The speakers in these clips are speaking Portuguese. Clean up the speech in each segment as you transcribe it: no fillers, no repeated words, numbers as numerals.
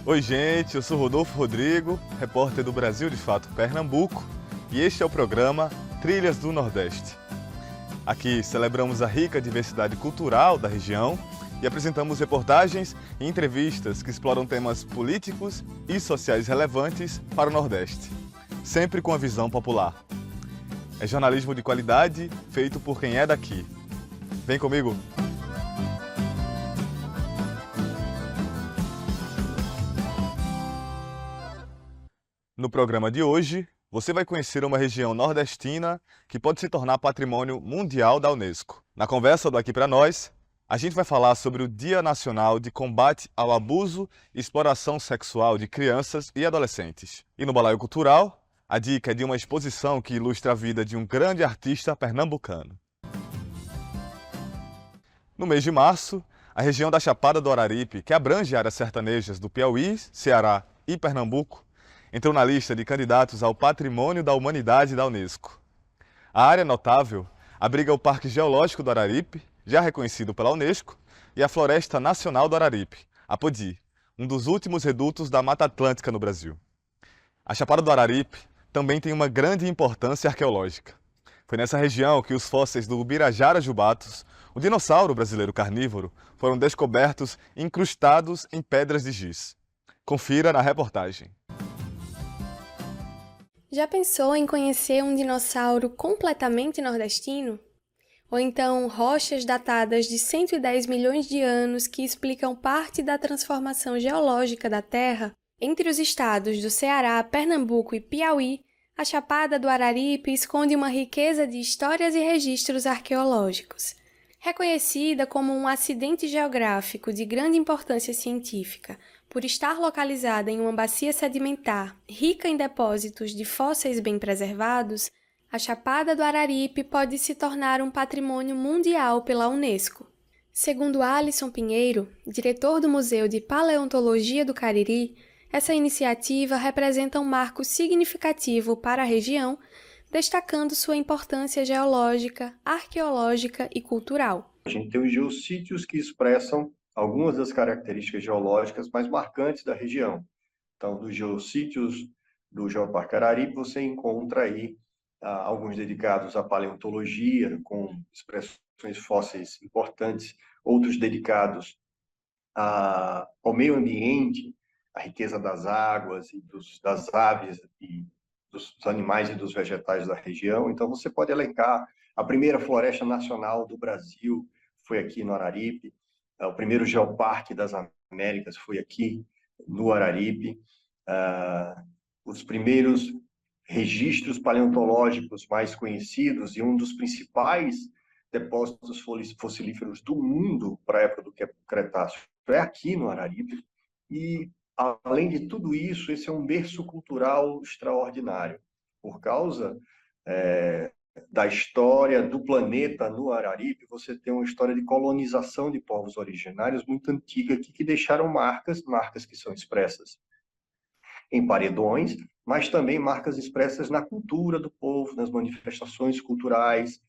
Oi, gente, eu sou Rodolfo Rodrigo, repórter do Brasil de Fato Pernambuco, e este é o programa Trilhas do Nordeste. Aqui celebramos a rica diversidade cultural da região e apresentamos reportagens e entrevistas que exploram temas políticos e sociais relevantes para o Nordeste, sempre com a visão popular. É jornalismo de qualidade feito por quem é daqui. Vem comigo! No programa de hoje, você vai conhecer uma região nordestina que pode se tornar patrimônio mundial da Unesco. Na conversa do Aqui Pra Nós, a gente vai falar sobre o Dia Nacional de Combate ao Abuso e Exploração Sexual de Crianças e Adolescentes. E no Balaio Cultural, a dica é de uma exposição que ilustra a vida de um grande artista pernambucano. No mês de março, a região da Chapada do Araripe, que abrange áreas sertanejas do Piauí, Ceará e Pernambuco, entrou na lista de candidatos ao Patrimônio da Humanidade da Unesco. A área notável abriga o Parque Geológico do Araripe, já reconhecido pela Unesco, e a Floresta Nacional do Araripe, a Podi, um dos últimos redutos da Mata Atlântica no Brasil. A Chapada do Araripe também tem uma grande importância arqueológica. Foi nessa região que os fósseis do Ubirajara jubatus, o dinossauro brasileiro carnívoro, foram descobertos incrustados em pedras de giz. Confira na reportagem. Já pensou em conhecer um dinossauro completamente nordestino? Ou então rochas datadas de 110 milhões de anos que explicam parte da transformação geológica da Terra? Entre os estados do Ceará, Pernambuco e Piauí, a Chapada do Araripe esconde uma riqueza de histórias e registros arqueológicos. Reconhecida como um acidente geográfico de grande importância científica, por estar localizada em uma bacia sedimentar rica em depósitos de fósseis bem preservados, a Chapada do Araripe pode se tornar um patrimônio mundial pela Unesco. Segundo Alisson Pinheiro, diretor do Museu de Paleontologia do Cariri, essa iniciativa representa um marco significativo para a região, destacando sua importância geológica, arqueológica e cultural. A gente tem os geossítios que expressam algumas das características geológicas mais marcantes da região. Então, dos geossítios do Geoparque Araripe, você encontra aí alguns dedicados à paleontologia, com expressões fósseis importantes, outros dedicados ao meio ambiente, à riqueza das águas e das aves e dos animais e dos vegetais da região. Então, você pode elencar a primeira floresta nacional do Brasil foi aqui no Araripe, o primeiro geoparque das Américas foi aqui no Araripe, os primeiros registros paleontológicos mais conhecidos e um dos principais depósitos fossilíferos do mundo para a época do Cretáceo é aqui no Araripe. E, além de tudo isso, esse é um berço cultural extraordinário, por causa da história do planeta no Araripe. Você tem uma história de colonização de povos originários muito antiga aqui, que deixaram marcas que são expressas em paredões, mas também marcas expressas na cultura do povo, nas manifestações culturais,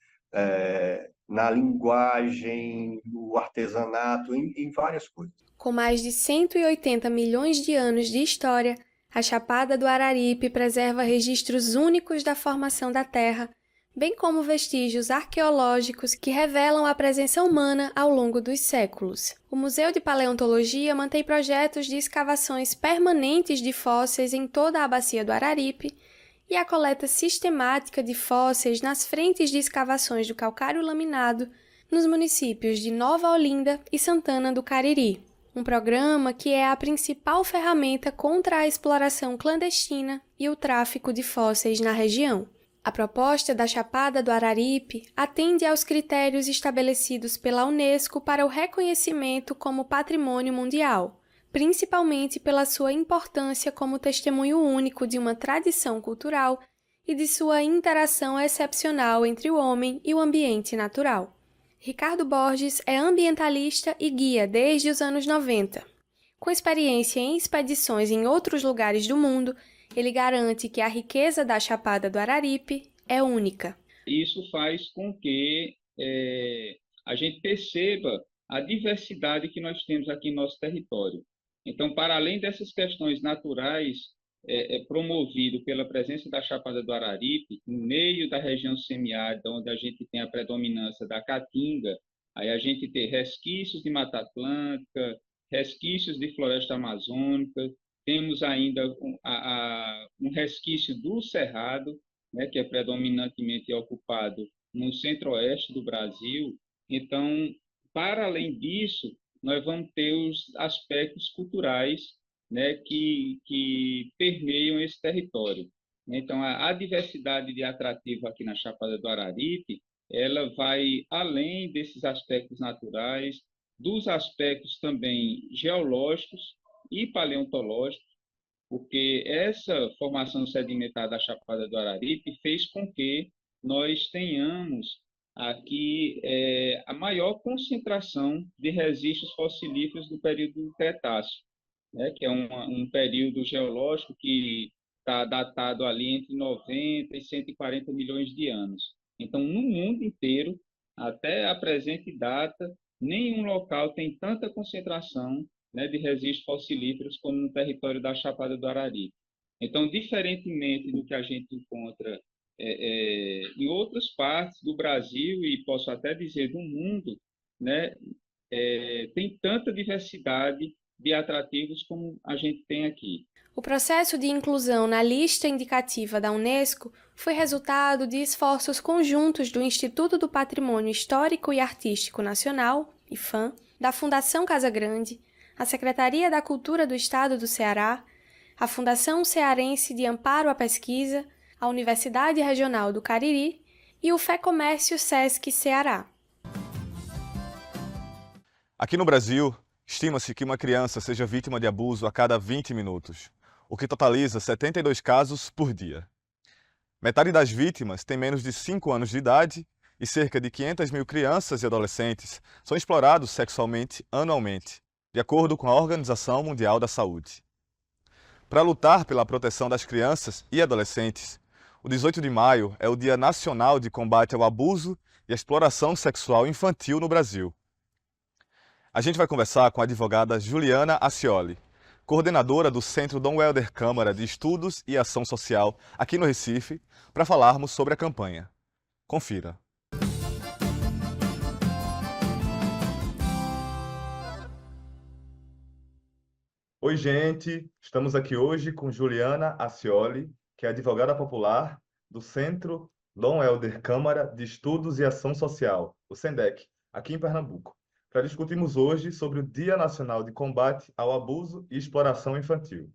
na linguagem, no artesanato, em várias coisas. Com mais de 180 milhões de anos de história, a Chapada do Araripe preserva registros únicos da formação da Terra, bem como vestígios arqueológicos que revelam a presença humana ao longo dos séculos. O Museu de Paleontologia mantém projetos de escavações permanentes de fósseis em toda a bacia do Araripe e a coleta sistemática de fósseis nas frentes de escavações do calcário laminado nos municípios de Nova Olinda e Santana do Cariri. Um programa que é a principal ferramenta contra a exploração clandestina e o tráfico de fósseis na região. A proposta da Chapada do Araripe atende aos critérios estabelecidos pela Unesco para o reconhecimento como patrimônio mundial, principalmente pela sua importância como testemunho único de uma tradição cultural e de sua interação excepcional entre o homem e o ambiente natural. Ricardo Borges é ambientalista e guia desde os anos 90. Com experiência em expedições em outros lugares do mundo, ele garante que a riqueza da Chapada do Araripe é única. Isso faz com que a gente perceba a diversidade que nós temos aqui em nosso território. Então, para além dessas questões naturais, promovido pela presença da Chapada do Araripe, no meio da região semiárida, onde a gente tem a predominância da caatinga, aí a gente tem resquícios de Mata Atlântica, resquícios de floresta amazônica, temos ainda um resquício do Cerrado, né, que é predominantemente ocupado no centro-oeste do Brasil. Então, para além disso, nós vamos ter os aspectos culturais, né, que permeiam esse território. Então, a diversidade de atrativo aqui na Chapada do Araripe, ela vai além desses aspectos naturais, dos aspectos também geológicos e paleontológicos, porque essa formação sedimentar da Chapada do Araripe fez com que nós tenhamos aqui a maior concentração de registros fossilíferos do período do Cretáceo, né, que é um período geológico que está datado ali entre 90 e 140 milhões de anos. Então, no mundo inteiro, até a presente data, nenhum local tem tanta concentração, né, de registros fossilíferos como no território da Chapada do Araripe. Então, diferentemente do que a gente encontra em outras partes do Brasil e posso até dizer do mundo, né, tem tanta diversidade de atrativos como a gente tem aqui. O processo de inclusão na lista indicativa da Unesco foi resultado de esforços conjuntos do Instituto do Patrimônio Histórico e Artístico Nacional, IPHAN, da Fundação Casa Grande, a Secretaria da Cultura do Estado do Ceará, a Fundação Cearense de Amparo à Pesquisa, a Universidade Regional do Cariri e o FEComércio Sesc Ceará. Aqui no Brasil, estima-se que uma criança seja vítima de abuso a cada 20 minutos, o que totaliza 72 casos por dia. Metade das vítimas tem menos de 5 anos de idade e cerca de 500 mil crianças e adolescentes são explorados sexualmente anualmente, de acordo com a Organização Mundial da Saúde. Para lutar pela proteção das crianças e adolescentes, o 18 de maio é o Dia Nacional de Combate ao Abuso e à Exploração Sexual Infantil no Brasil. A gente vai conversar com a advogada Juliana Acioli, coordenadora do Centro Dom Helder Câmara de Estudos e Ação Social aqui no Recife, para falarmos sobre a campanha. Confira. Oi, gente! Estamos aqui hoje com Juliana Acioli, que é advogada popular do Centro Dom Helder Câmara de Estudos e Ação Social, o SENDEC, aqui em Pernambuco, para discutirmos hoje sobre o Dia Nacional de Combate ao Abuso e Exploração Infantil.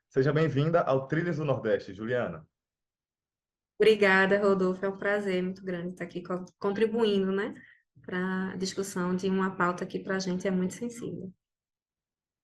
Seja bem-vinda ao Trilhas do Nordeste, Juliana. Obrigada, Rodolfo. É um prazer muito grande estar aqui contribuindo, né, para a discussão de uma pauta que para a gente é muito sensível.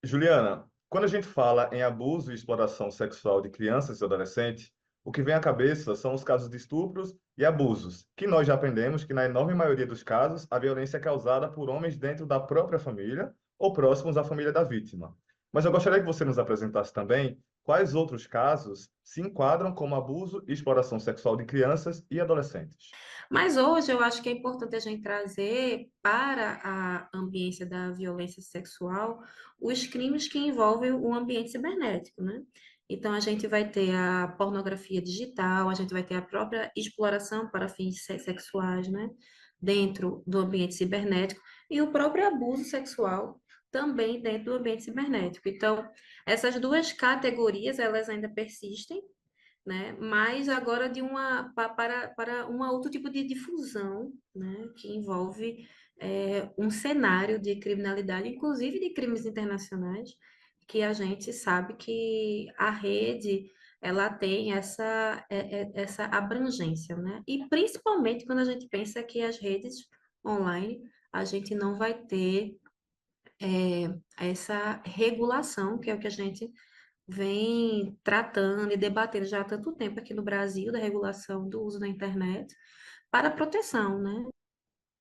Juliana, quando a gente fala em abuso e exploração sexual de crianças e adolescentes, o que vem à cabeça são os casos de estupros e abusos, que nós já aprendemos que, na enorme maioria dos casos, a violência é causada por homens dentro da própria família ou próximos à família da vítima. Mas eu gostaria que você nos apresentasse também quais outros casos se enquadram como abuso e exploração sexual de crianças e adolescentes. Mas hoje eu acho que é importante a gente trazer para a ambiência da violência sexual os crimes que envolvem o ambiente cibernético, né? Então, a gente vai ter a pornografia digital, a gente vai ter a própria exploração para fins sexuais, né? Dentro do ambiente cibernético, e o próprio abuso sexual também dentro do ambiente cibernético. Então, essas duas categorias, elas ainda persistem, né? Mas agora para um outro tipo de difusão, né? Que envolve um cenário de criminalidade, inclusive de crimes internacionais, que a gente sabe que a rede ela tem essa abrangência, né? E principalmente quando a gente pensa que as redes online a gente não vai ter essa regulação, que é o que a gente vem tratando e debatendo já há tanto tempo aqui no Brasil, da regulação do uso da internet para proteção, né?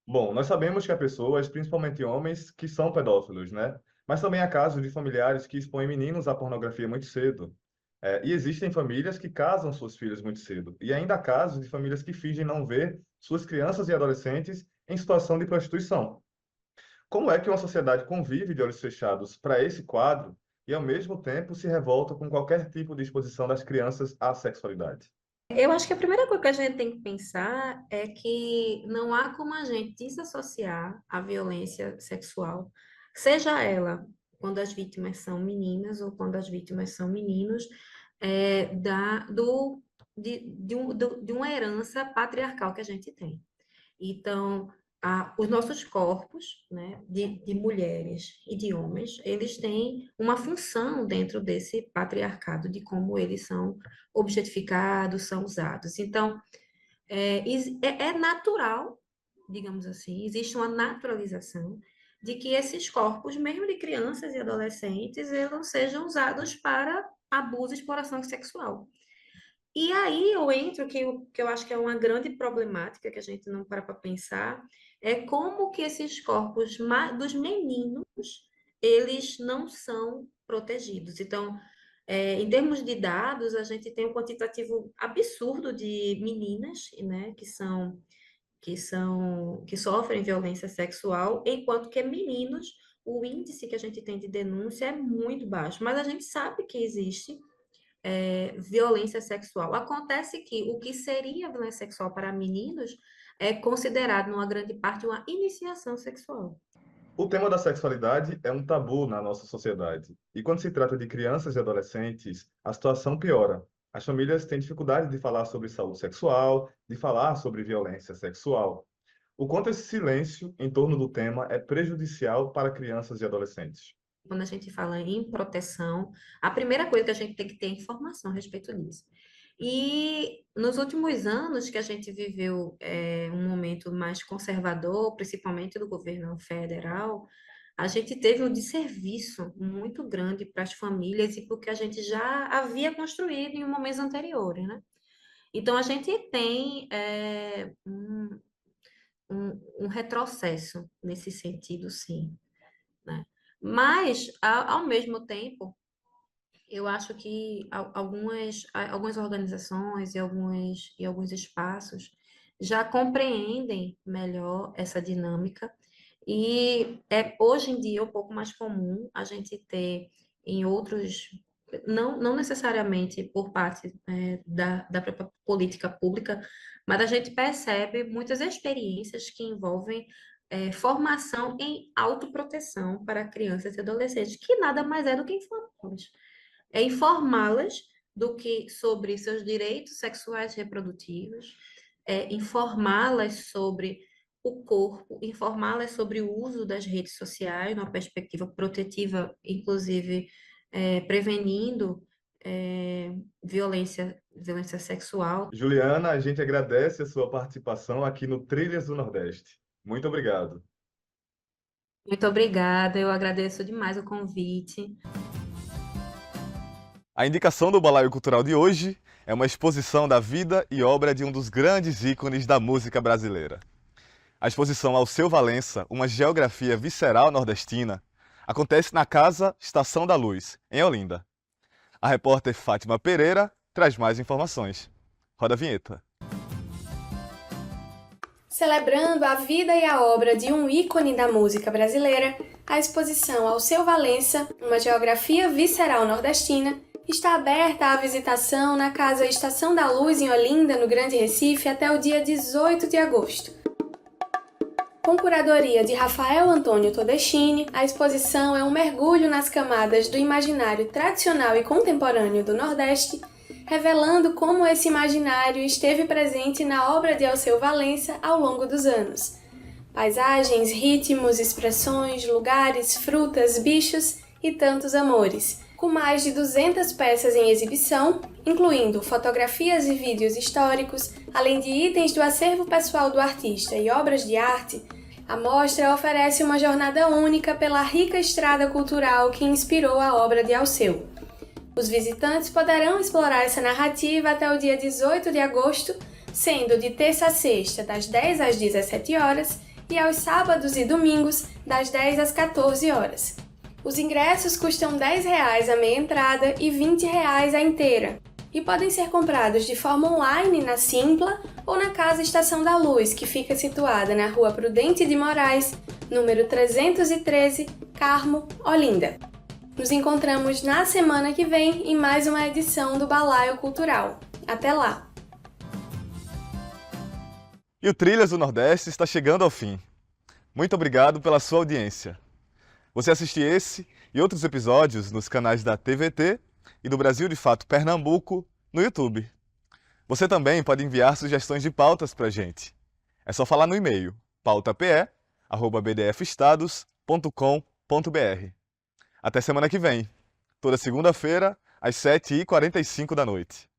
Bom, nós sabemos que há pessoas, principalmente homens, que são pedófilos, né? Mas também há casos de familiares que expõem meninos à pornografia muito cedo. E existem famílias que casam seus filhos muito cedo. E ainda há casos de famílias que fingem não ver suas crianças e adolescentes em situação de prostituição. Como é que uma sociedade convive de olhos fechados para esse quadro, e, ao mesmo tempo, se revolta com qualquer tipo de exposição das crianças à sexualidade. Eu acho que a primeira coisa que a gente tem que pensar é que não há como a gente desassociar a violência sexual, seja ela quando as vítimas são meninas ou quando as vítimas são meninos, de uma herança patriarcal que a gente tem. Então, os nossos corpos, né, de mulheres e de homens, eles têm uma função dentro desse patriarcado, de como eles são objetificados, são usados. Então, é natural, digamos assim, existe uma naturalização de que esses corpos, mesmo de crianças e adolescentes, eles não sejam usados para abuso e exploração sexual. E aí eu entro, que eu acho que é uma grande problemática que a gente não para pensar, é como que esses corpos dos meninos, eles não são protegidos. Então, em termos de dados, a gente tem um quantitativo absurdo de meninas, né, que sofrem violência sexual, enquanto que meninos, o índice que a gente tem de denúncia é muito baixo. Mas a gente sabe que existe violência sexual. Acontece que o que seria violência sexual para meninos é considerado, numa grande parte, uma iniciação sexual. O tema da sexualidade é um tabu na nossa sociedade. E quando se trata de crianças e adolescentes, a situação piora. As famílias têm dificuldade de falar sobre saúde sexual, de falar sobre violência sexual. O quanto esse silêncio em torno do tema é prejudicial para crianças e adolescentes. Quando a gente fala em proteção, a primeira coisa que a gente tem que ter é informação a respeito disso. E nos últimos anos que a gente viveu um momento mais conservador, principalmente do governo federal, a gente teve um desserviço muito grande para as famílias e porque a gente já havia construído em momentos anteriores, né? Então, a gente tem um retrocesso nesse sentido, sim, né? Mas, ao mesmo tempo, eu acho que algumas organizações e alguns espaços já compreendem melhor essa dinâmica e hoje em dia um pouco mais comum a gente ter em outros, não necessariamente por parte da própria política pública, mas a gente percebe muitas experiências que envolvem formação em autoproteção para crianças e adolescentes, que nada mais é do que informá-las. É informá-las do que sobre seus direitos sexuais e reprodutivos, informá-las sobre o corpo, informá-las sobre o uso das redes sociais, numa perspectiva protetiva, inclusive prevenindo violência sexual. Juliana, a gente agradece a sua participação aqui no Trilhas do Nordeste. Muito obrigado. Muito obrigada, eu agradeço demais o convite. A indicação do Balaio Cultural de hoje é uma exposição da vida e obra de um dos grandes ícones da música brasileira. A exposição Alceu Valença, uma geografia visceral nordestina, acontece na Casa Estação da Luz, em Olinda. A repórter Fátima Pereira traz mais informações. Roda a vinheta. Celebrando a vida e a obra de um ícone da música brasileira, a exposição Alceu Valença, uma geografia visceral nordestina, está aberta à visitação na Casa Estação da Luz, em Olinda, no Grande Recife, até o dia 18 de agosto. Com curadoria de Rafael Antônio Todeschini, a exposição é um mergulho nas camadas do imaginário tradicional e contemporâneo do Nordeste, revelando como esse imaginário esteve presente na obra de Alceu Valença ao longo dos anos. Paisagens, ritmos, expressões, lugares, frutas, bichos e tantos amores. Com mais de 200 peças em exibição, incluindo fotografias e vídeos históricos, além de itens do acervo pessoal do artista e obras de arte, a mostra oferece uma jornada única pela rica estrada cultural que inspirou a obra de Alceu. Os visitantes poderão explorar essa narrativa até o dia 18 de agosto, sendo de terça a sexta, das 10 às 17 horas, e aos sábados e domingos, das 10 às 14 horas. Os ingressos custam R$10 a meia entrada e R$20 a inteira, e podem ser comprados de forma online na Simpla ou na Casa Estação da Luz, que fica situada na Rua Prudente de Moraes, número 313, Carmo, Olinda. Nos encontramos na semana que vem em mais uma edição do Balaio Cultural. Até lá! E o Trilhas do Nordeste está chegando ao fim. Muito obrigado pela sua audiência. Você assiste esse e outros episódios nos canais da TVT e do Brasil de Fato Pernambuco no YouTube. Você também pode enviar sugestões de pautas para a gente. É só falar no e-mail pautape@bdfestados.com.br. Até semana que vem, toda segunda-feira, às 7h45 da noite.